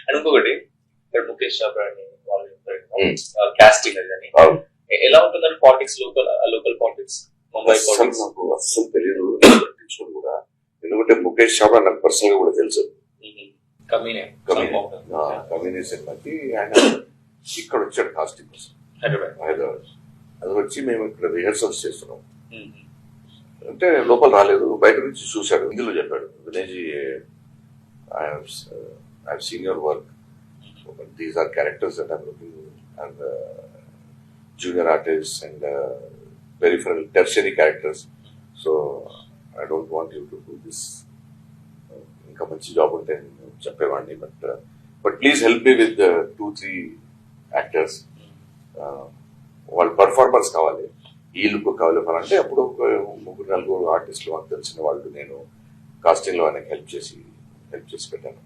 And ఇంకొకటి ఇక్కడ ముఖేష్ చాబ్రా అని వాళ్ళు కాస్టింగ్ అది అని ఎలా ఉంటుందంటే politics, local politics, Mumbai politics? నాకు అస్సలు తెలియదు కూడా, ఎందుకంటే ముఖేష్ చాబ్రా నాకు పర్సనల్ గా కూడా తెలుసు. కమీనే సినిమాకి ఆయన ఇక్కడ వచ్చాడు కాస్టింగ్ కోసం హైదరాబాద్. అది వచ్చి మేము ఇక్కడ రిహర్సల్స్ చేస్తున్నాం. అంటే లోపల రాలేదు, బయట నుంచి చూశాడు. ఇందులో చెప్పాడు, Vinayji I have seen your work, these are characters that I am looking, and junior artist and peripheral tertiary characters, so I don't want you to do this. ఇంకా మంచి జాబ్ ఉంటే చెప్పేవాడిని, but please help me with 2-3 actors. వాళ్ళ performance కావాలి, ఈ look కావాలి అంటే అప్పుడు 3-4 ఆర్టిస్టులు మాకు తెలిసిన వాళ్ళు నేను కాస్టింగ్ లో ఆయనకి హెల్ప్ చేసి పెట్టాను.